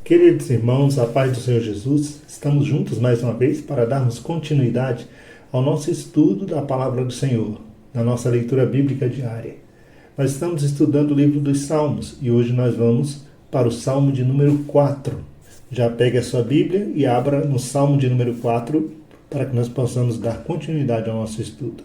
Queridos irmãos, a paz do Senhor Jesus, estamos juntos mais uma vez para darmos continuidade ao nosso estudo da Palavra do Senhor, na nossa leitura bíblica diária. Nós estamos estudando o livro dos Salmos e hoje nós vamos para o Salmo de número 4. Já pegue a sua Bíblia e abra no Salmo de número 4 para que nós possamos dar continuidade ao nosso estudo.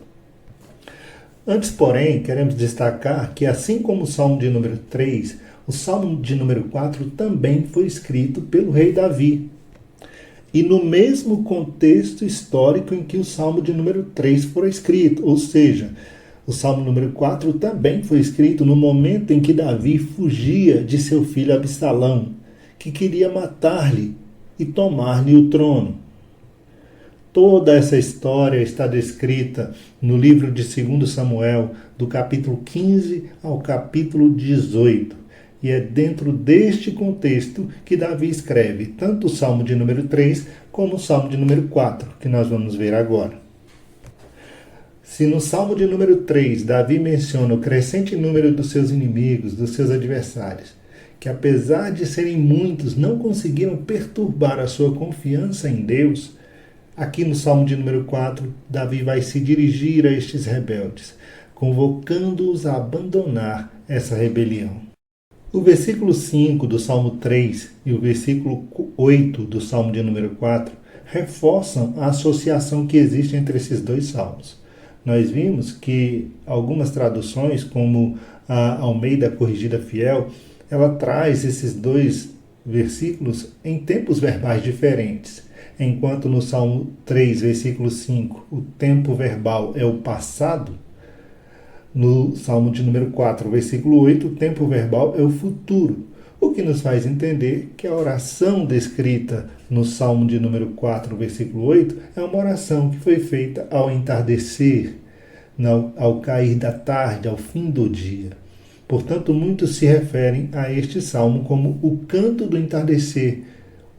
Antes, porém, queremos destacar que assim como o Salmo de número 3, o Salmo de número 4 também foi escrito pelo rei Davi. E no mesmo contexto histórico em que o Salmo de número 3 foi escrito, ou seja, o Salmo número 4 também foi escrito no momento em que Davi fugia de seu filho Absalão, que queria matar-lhe e tomar-lhe o trono. Toda essa história está descrita no livro de 2 Samuel, do capítulo 15 ao capítulo 18. E é dentro deste contexto que Davi escreve tanto o Salmo de número 3 como o Salmo de número 4, que nós vamos ver agora. Se no Salmo de número 3, Davi menciona o crescente número dos seus inimigos, dos seus adversários, que apesar de serem muitos, não conseguiram perturbar a sua confiança em Deus, aqui no Salmo de número 4, Davi vai se dirigir a estes rebeldes, convocando-os a abandonar essa rebelião. O versículo 5 do Salmo 3 e o versículo 8 do Salmo de número 4 reforçam a associação que existe entre esses dois salmos. Nós vimos que algumas traduções, como a Almeida Corrigida Fiel, ela traz esses dois versículos em tempos verbais diferentes. Enquanto no Salmo 3, versículo 5, o tempo verbal é o passado, no Salmo de número 4, versículo 8, o tempo verbal é o futuro, o que nos faz entender que a oração descrita no Salmo de número 4, versículo 8, é uma oração que foi feita ao entardecer, ao cair da tarde, ao fim do dia. Portanto, muitos se referem a este salmo como o canto do entardecer,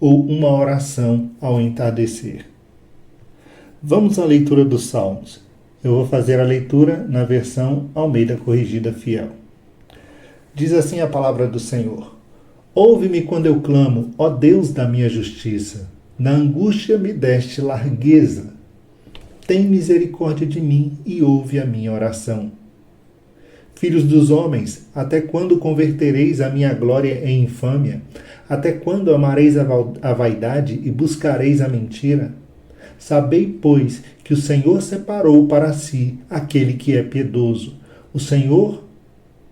ou uma oração ao entardecer. Vamos à leitura dos salmos. Eu vou fazer a leitura na versão Almeida Corrigida Fiel. Diz assim a palavra do Senhor: Ouve-me quando eu clamo, ó Deus da minha justiça. Na angústia me deste largueza. Tem misericórdia de mim e ouve a minha oração. Filhos dos homens, até quando convertereis a minha glória em infâmia? Até quando amareis a vaidade e buscareis a mentira? Sabei, pois, que o Senhor separou para si aquele que é piedoso. O Senhor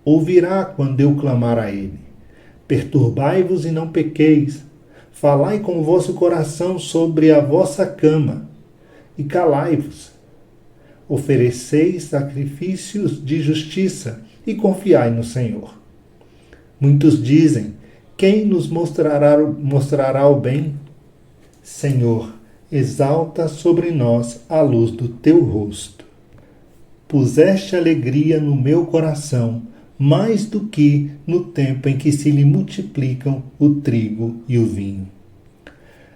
ouvirá quando eu clamar a ele. Perturbai-vos e não pequeis. Falai com o vosso coração sobre a vossa cama e calai-vos. Ofereceis sacrifícios de justiça e confiai no Senhor. Muitos dizem: quem nos mostrará o bem? Senhor, exalta sobre nós a luz do teu rosto. Puseste alegria no meu coração, mais do que no tempo em que se lhe multiplicam o trigo e o vinho.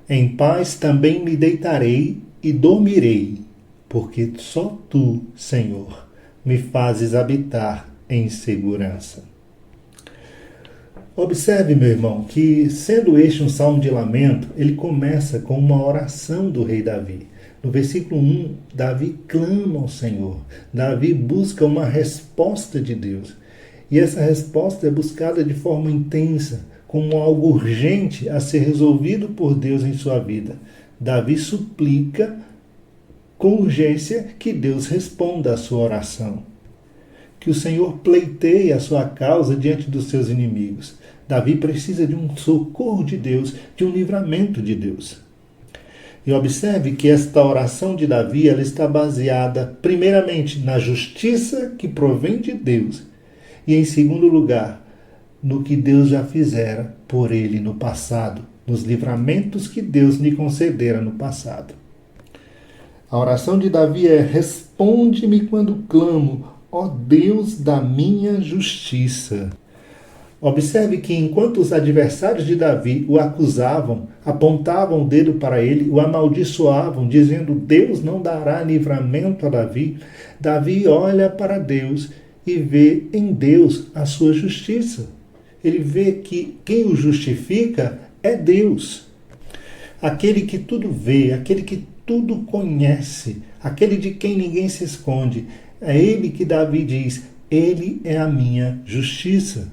Em paz também me deitarei e dormirei, porque só tu, Senhor, me fazes habitar em segurança. Observe, meu irmão, que sendo este um salmo de lamento, ele começa com uma oração do rei Davi. No versículo 1, Davi clama ao Senhor. Davi busca uma resposta de Deus. E essa resposta é buscada de forma intensa, como algo urgente a ser resolvido por Deus em sua vida. Davi suplica com urgência que Deus responda à sua oração. Que o Senhor pleiteie a sua causa diante dos seus inimigos. Davi precisa de um socorro de Deus, de um livramento de Deus. E observe que esta oração de Davi ela está baseada, primeiramente, na justiça que provém de Deus, e, em segundo lugar, no que Deus já fizera por ele no passado, nos livramentos que Deus lhe concedera no passado. A oração de Davi é: responde-me quando clamo, ó Deus da minha justiça. Observe que enquanto os adversários de Davi o acusavam, apontavam o dedo para ele, o amaldiçoavam, dizendo: Deus não dará livramento a Davi, Davi olha para Deus e vê em Deus a sua justiça. Ele vê que quem o justifica é Deus. Aquele que tudo vê, aquele que tudo conhece, aquele de quem ninguém se esconde. É ele que Davi diz: ele é a minha justiça.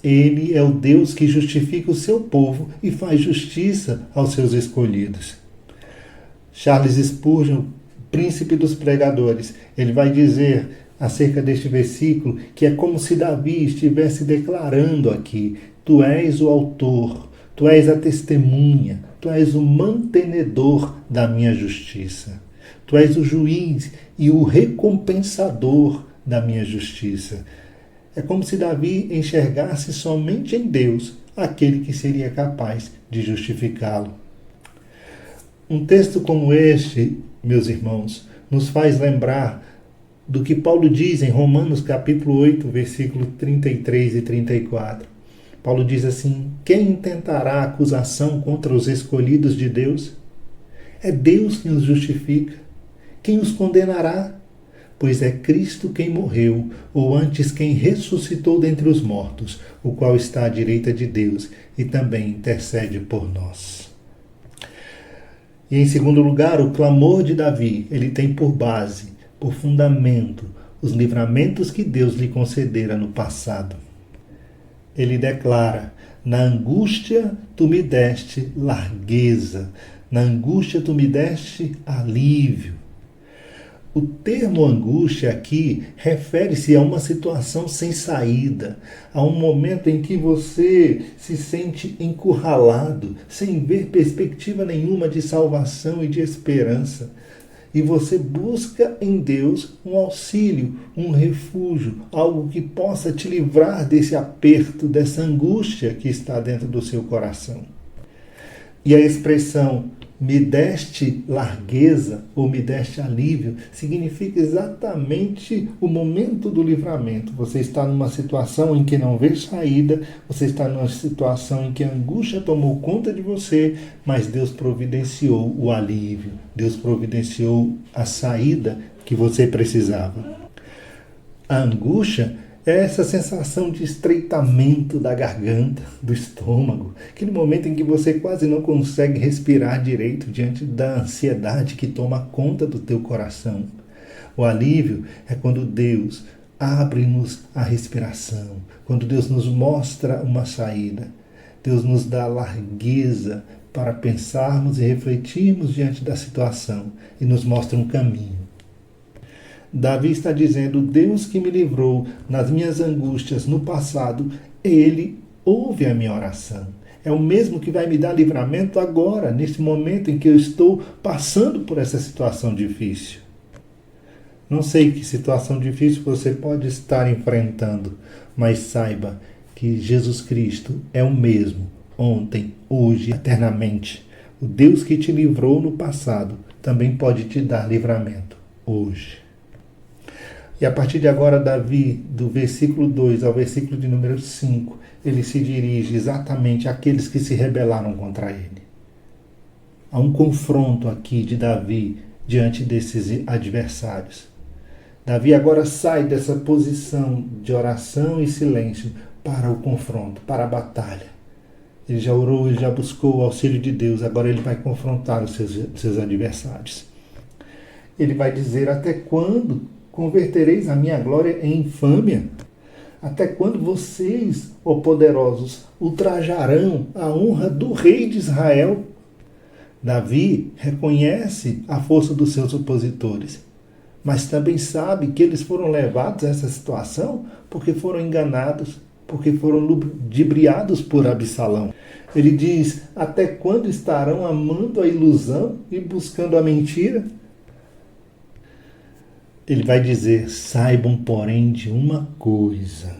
Ele é o Deus que justifica o seu povo e faz justiça aos seus escolhidos. Charles Spurgeon, príncipe dos pregadores, ele vai dizer acerca deste versículo que é como se Davi estivesse declarando aqui: tu és o autor, tu és a testemunha, tu és o mantenedor da minha justiça. Tu és o juiz e o recompensador da minha justiça. É como se Davi enxergasse somente em Deus aquele que seria capaz de justificá-lo. Um texto como este, meus irmãos, nos faz lembrar do que Paulo diz em Romanos capítulo 8, versículo 33 e 34. Paulo diz assim: quem intentará acusação contra os escolhidos de Deus? É Deus quem os justifica. Quem os condenará? Pois é Cristo quem morreu, ou antes quem ressuscitou dentre os mortos, o qual está à direita de Deus e também intercede por nós. E em segundo lugar, o clamor de Davi, ele tem por base, por fundamento, os livramentos que Deus lhe concedera no passado. Ele declara: na angústia tu me deste largueza, na angústia tu me deste alívio. O termo angústia aqui refere-se a uma situação sem saída, a um momento em que você se sente encurralado, sem ver perspectiva nenhuma de salvação e de esperança. E você busca em Deus um auxílio, um refúgio, algo que possa te livrar desse aperto, dessa angústia que está dentro do seu coração. E a expressão me deste largueza ou me deste alívio significa exatamente o momento do livramento. Você está numa situação em que não vê saída, você está numa situação em que a angústia tomou conta de você, mas Deus providenciou o alívio, Deus providenciou a saída que você precisava. A angústia é essa sensação de estreitamento da garganta, do estômago, aquele momento em que você quase não consegue respirar direito diante da ansiedade que toma conta do teu coração. O alívio é quando Deus abre-nos a respiração, quando Deus nos mostra uma saída. Deus nos dá largueza para pensarmos e refletirmos diante da situação e nos mostra um caminho. Davi está dizendo: Deus que me livrou nas minhas angústias no passado, Ele ouve a minha oração. É o mesmo que vai me dar livramento agora, nesse momento em que eu estou passando por essa situação difícil. Não sei que situação difícil você pode estar enfrentando, mas saiba que Jesus Cristo é o mesmo, ontem, hoje, eternamente. O Deus que te livrou no passado também pode te dar livramento hoje. E a partir de agora, Davi, do versículo 2 ao versículo de número 5, ele se dirige exatamente àqueles que se rebelaram contra ele. Há um confronto aqui de Davi diante desses adversários. Davi agora sai dessa posição de oração e silêncio para o confronto, para a batalha. Ele já orou, ele já buscou o auxílio de Deus, agora ele vai confrontar os seus adversários. Ele vai dizer: até quando convertereis a minha glória em infâmia? Até quando vocês, ó poderosos, ultrajarão a honra do rei de Israel? Davi reconhece a força dos seus opositores, mas também sabe que eles foram levados a essa situação porque foram enganados, porque foram ludibriados por Absalão. Ele diz: até quando estarão amando a ilusão e buscando a mentira? Ele vai dizer: saibam, porém, de uma coisa: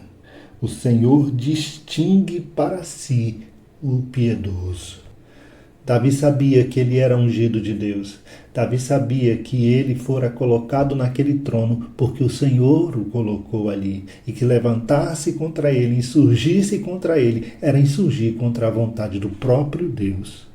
o Senhor distingue para si o piedoso. Davi sabia que ele era ungido de Deus. Davi sabia que ele fora colocado naquele trono porque o Senhor o colocou ali. E que levantar-se contra ele, insurgir-se contra ele, era insurgir contra a vontade do próprio Deus.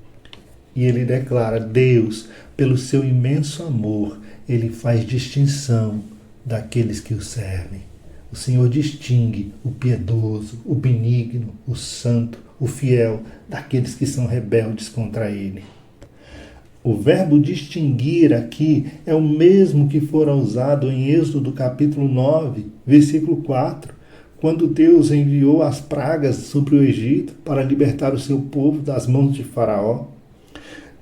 E ele declara: Deus, pelo seu imenso amor, ele faz distinção daqueles que o servem. O Senhor distingue o piedoso, o benigno, o santo, o fiel daqueles que são rebeldes contra Ele. O verbo distinguir aqui é o mesmo que fora usado em Êxodo capítulo 9, versículo 4, quando Deus enviou as pragas sobre o Egito para libertar o seu povo das mãos de Faraó.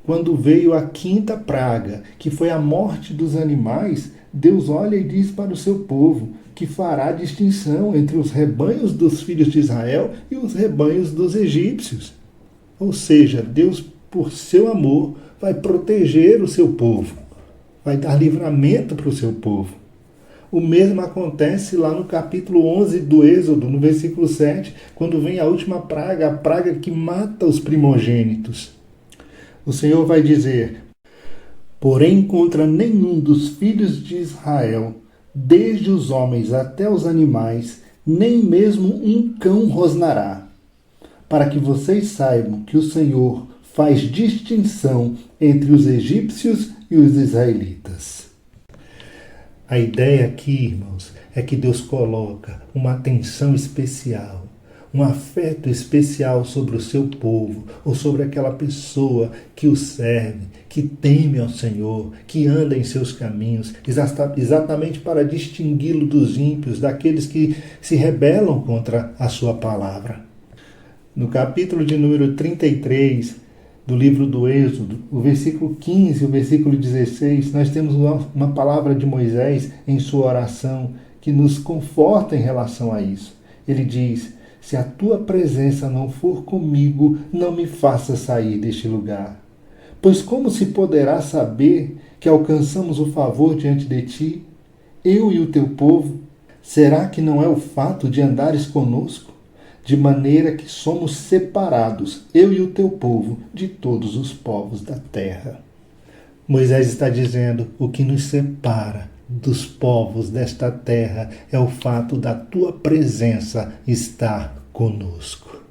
Quando veio a quinta praga, que foi a morte dos animais, Deus olha e diz para o seu povo que fará distinção entre os rebanhos dos filhos de Israel e os rebanhos dos egípcios. Ou seja, Deus, por seu amor, vai proteger o seu povo, vai dar livramento para o seu povo. O mesmo acontece lá no capítulo 11 do Êxodo, no versículo 7, quando vem a última praga, a praga que mata os primogênitos. O Senhor vai dizer: porém contra nenhum dos filhos de Israel, desde os homens até os animais, nem mesmo um cão rosnará, para que vocês saibam que o Senhor faz distinção entre os egípcios e os israelitas. A ideia aqui, irmãos, é que Deus coloca uma atenção especial, um afeto especial sobre o seu povo, ou sobre aquela pessoa que o serve, que teme ao Senhor, que anda em seus caminhos, exatamente para distingui-lo dos ímpios, daqueles que se rebelam contra a sua palavra. No capítulo de número 33 do livro do Êxodo, o versículo 15 e o versículo 16, nós temos uma palavra de Moisés em sua oração que nos conforta em relação a isso. Ele diz: se a tua presença não for comigo, não me faça sair deste lugar. Pois como se poderá saber que alcançamos o favor diante de ti, eu e o teu povo? Será que não é o fato de andares conosco? De maneira que somos separados, eu e o teu povo, de todos os povos da terra. Moisés está dizendo: o que nos separa dos povos desta terra é o fato da tua presença estar conosco.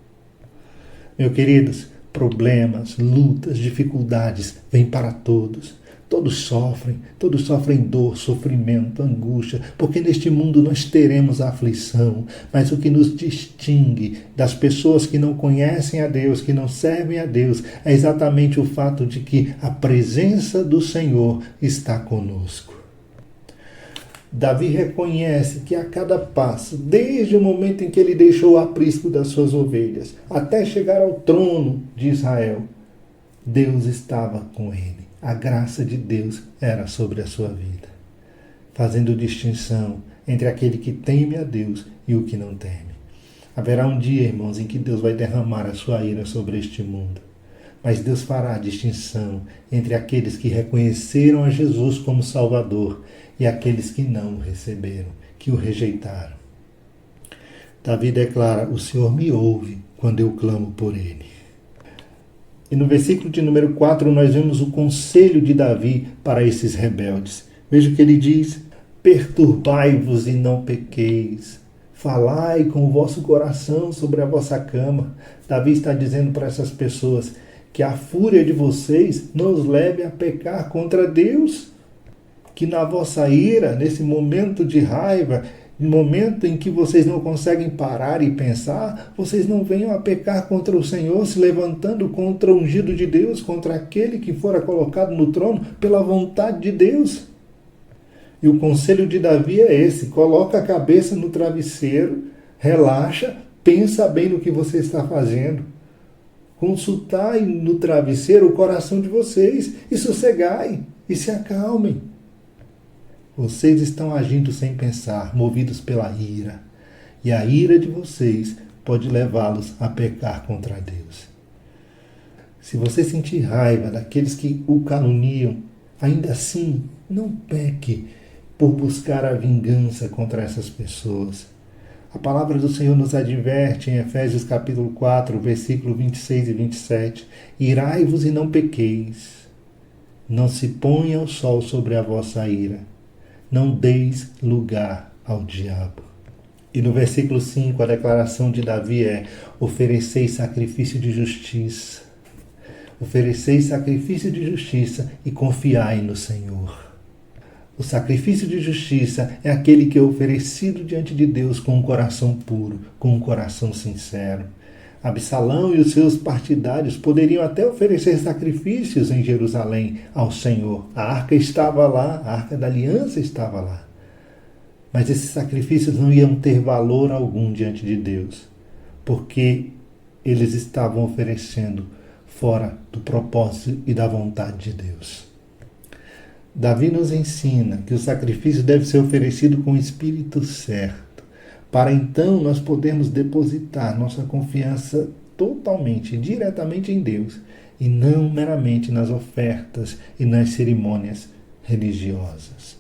Meus queridos, problemas, lutas, dificuldades vêm para todos. Todos sofrem dor, sofrimento, angústia, porque neste mundo nós teremos aflição, mas o que nos distingue das pessoas que não conhecem a Deus, que não servem a Deus, é exatamente o fato de que a presença do Senhor está conosco. Davi reconhece que a cada passo, desde o momento em que ele deixou o aprisco das suas ovelhas, até chegar ao trono de Israel, Deus estava com ele. A graça de Deus era sobre a sua vida, fazendo distinção entre aquele que teme a Deus e o que não teme. Haverá um dia, irmãos, em que Deus vai derramar a sua ira sobre este mundo. Mas Deus fará distinção entre aqueles que reconheceram a Jesus como Salvador e aqueles que não o receberam, que o rejeitaram. Davi declara: o Senhor me ouve quando eu clamo por ele. E no versículo de número 4 nós vemos o conselho de Davi para esses rebeldes. Veja o que ele diz: perturbai-vos e não pequeis. Falai com o vosso coração sobre a vossa cama. Davi está dizendo para essas pessoas que a fúria de vocês não os leve a pecar contra Deus. Que na vossa ira, nesse momento de raiva, no momento em que vocês não conseguem parar e pensar, vocês não venham a pecar contra o Senhor, se levantando contra o ungido de Deus, contra aquele que fora colocado no trono pela vontade de Deus. E o conselho de Davi é esse: coloca a cabeça no travesseiro, relaxa, pensa bem no que você está fazendo. Consultai no travesseiro o coração de vocês e sossegai e se acalmem. Vocês estão agindo sem pensar, movidos pela ira. E a ira de vocês pode levá-los a pecar contra Deus. Se você sentir raiva daqueles que o caluniam, ainda assim, não peque por buscar a vingança contra essas pessoas. A palavra do Senhor nos adverte em Efésios capítulo 4, versículo 26 e 27. Irai-vos e não pequeis. Não se ponha o sol sobre a vossa ira. Não deis lugar ao diabo. E no versículo 5, a declaração de Davi é: ofereceis sacrifício de justiça. Ofereceis sacrifício de justiça e confiai no Senhor. O sacrifício de justiça é aquele que é oferecido diante de Deus com um coração puro, com um coração sincero. Absalão e os seus partidários poderiam até oferecer sacrifícios em Jerusalém ao Senhor. A arca estava lá, a arca da aliança estava lá. Mas esses sacrifícios não iam ter valor algum diante de Deus, porque eles estavam oferecendo fora do propósito e da vontade de Deus. Davi nos ensina que o sacrifício deve ser oferecido com o espírito certo, para então nós podermos depositar nossa confiança totalmente, diretamente em Deus, e não meramente nas ofertas e nas cerimônias religiosas.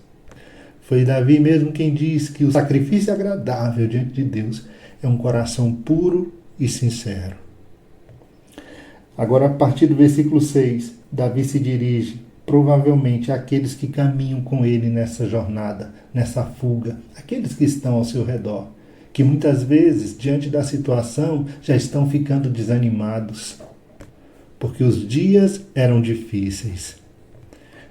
Foi Davi mesmo quem diz que o sacrifício agradável diante de Deus é um coração puro e sincero. Agora, a partir do versículo 6, Davi se dirige provavelmente àqueles que caminham com ele nessa jornada, nessa fuga, aqueles que estão ao seu redor, que muitas vezes, diante da situação, já estão ficando desanimados, porque os dias eram difíceis.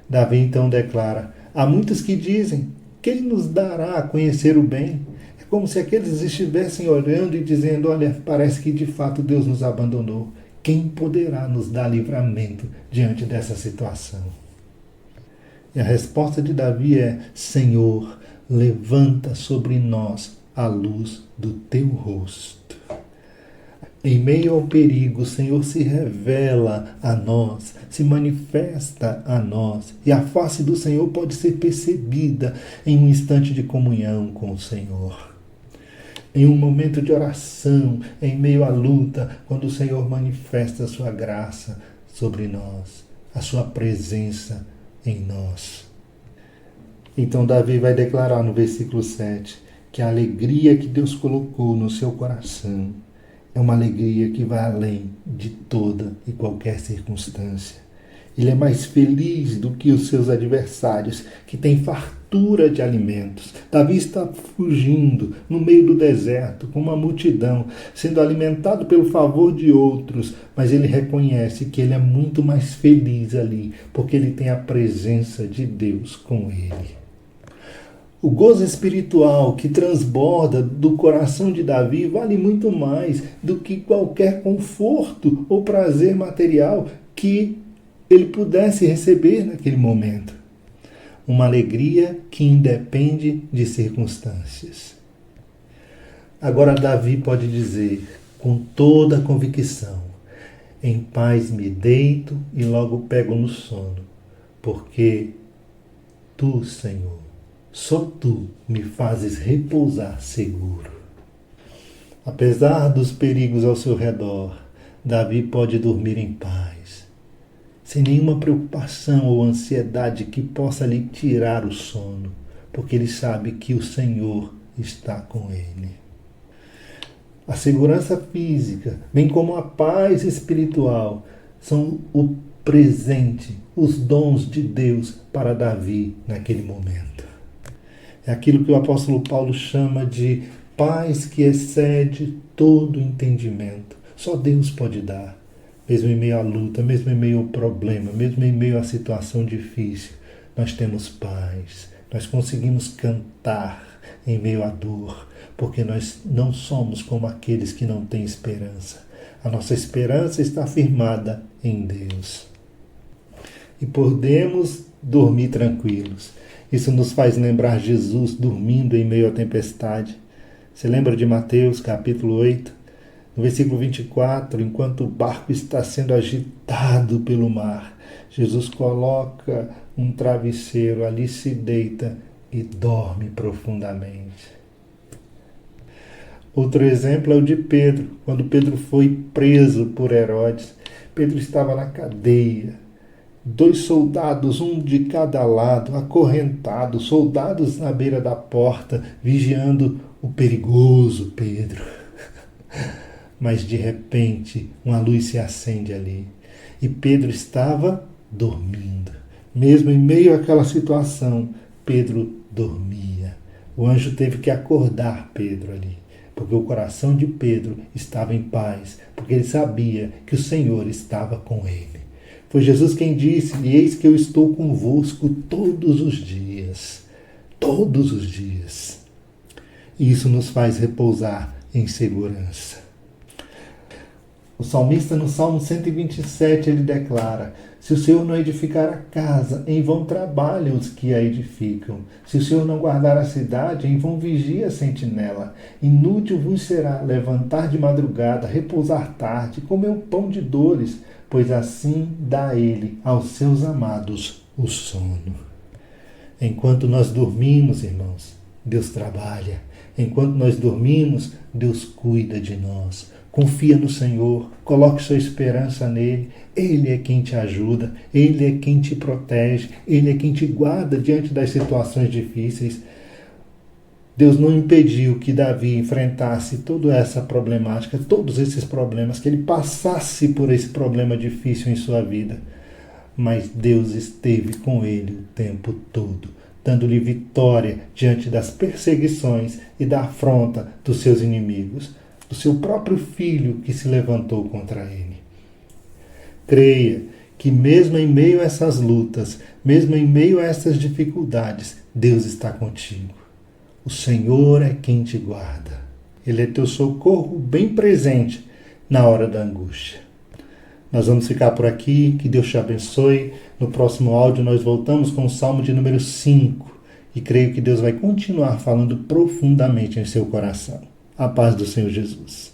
Davi então declara: há muitos que dizem, quem nos dará a conhecer o bem? É como se aqueles estivessem olhando e dizendo, olha, parece que de fato Deus nos abandonou. Quem poderá nos dar livramento diante dessa situação? E a resposta de Davi é: Senhor, levanta sobre nós a luz do teu rosto. Em meio ao perigo, o Senhor se revela a nós, se manifesta a nós, e a face do Senhor pode ser percebida em um instante de comunhão com o Senhor. Em um momento de oração, em meio à luta, quando o Senhor manifesta a sua graça sobre nós, a sua presença em nós. Então Davi vai declarar no versículo 7 que a alegria que Deus colocou no seu coração é uma alegria que vai além de toda e qualquer circunstância. Ele é mais feliz do que os seus adversários, que têm fartura de alimentos. Davi está fugindo no meio do deserto, com uma multidão, sendo alimentado pelo favor de outros, mas ele reconhece que ele é muito mais feliz ali, porque ele tem a presença de Deus com ele. O gozo espiritual que transborda do coração de Davi vale muito mais do que qualquer conforto ou prazer material que ele pudesse receber naquele momento. Uma alegria que independe de circunstâncias. Agora Davi pode dizer com toda a convicção: em paz me deito e logo pego no sono, porque tu, Senhor, só tu me fazes repousar seguro. Apesar dos perigos ao seu redor, Davi pode dormir em paz, sem nenhuma preocupação ou ansiedade que possa lhe tirar o sono, porque ele sabe que o Senhor está com ele. A segurança física, bem como a paz espiritual, são o presente, os dons de Deus para Davi naquele momento. É aquilo que o apóstolo Paulo chama de paz que excede todo entendimento. Só Deus pode dar. Mesmo em meio à luta, mesmo em meio ao problema, mesmo em meio à situação difícil, nós temos paz. Nós conseguimos cantar em meio à dor, porque nós não somos como aqueles que não têm esperança. A nossa esperança está firmada em Deus. E podemos dormir tranquilos. Isso nos faz lembrar Jesus dormindo em meio à tempestade. Você lembra de Mateus capítulo 8? No versículo 24, enquanto o barco está sendo agitado pelo mar, Jesus coloca um travesseiro, ali se deita e dorme profundamente. Outro exemplo é o de Pedro, quando Pedro foi preso por Herodes. Pedro estava na cadeia. 2 soldados, um de cada lado, acorrentados, soldados na beira da porta, vigiando o perigoso Pedro. Mas de repente, uma luz se acende ali. E Pedro estava dormindo. Mesmo em meio àquela situação, Pedro dormia. O anjo teve que acordar Pedro ali, porque o coração de Pedro estava em paz, porque ele sabia que o Senhor estava com ele. Foi Jesus quem disse: eis que eu estou convosco todos os dias. todos os dias. E isso nos faz repousar em segurança. O salmista, no Salmo 127, ele declara: se o Senhor não edificar a casa, em vão trabalham os que a edificam. Se o Senhor não guardar a cidade, em vão vigia a sentinela. Inútil vos será levantar de madrugada, repousar tarde, comer o pão de dores, pois assim dá ele aos seus amados o sono. Enquanto nós dormimos, irmãos, Deus trabalha. Enquanto nós dormimos, Deus cuida de nós. Confia no Senhor, coloque sua esperança nele. Ele é quem te ajuda, ele é quem te protege, ele é quem te guarda diante das situações difíceis. Deus não impediu que Davi enfrentasse toda essa problemática, todos esses problemas, que ele passasse por esse problema difícil em sua vida. Mas Deus esteve com ele o tempo todo, dando-lhe vitória diante das perseguições e da afronta dos seus inimigos, do seu próprio filho que se levantou contra ele. Creia que mesmo em meio a essas lutas, mesmo em meio a essas dificuldades, Deus está contigo. O Senhor é quem te guarda. Ele é teu socorro bem presente na hora da angústia. Nós vamos ficar por aqui, que Deus te abençoe. No próximo áudio nós voltamos com o Salmo de número 5 e creio que Deus vai continuar falando profundamente em seu coração. A paz do Senhor Jesus.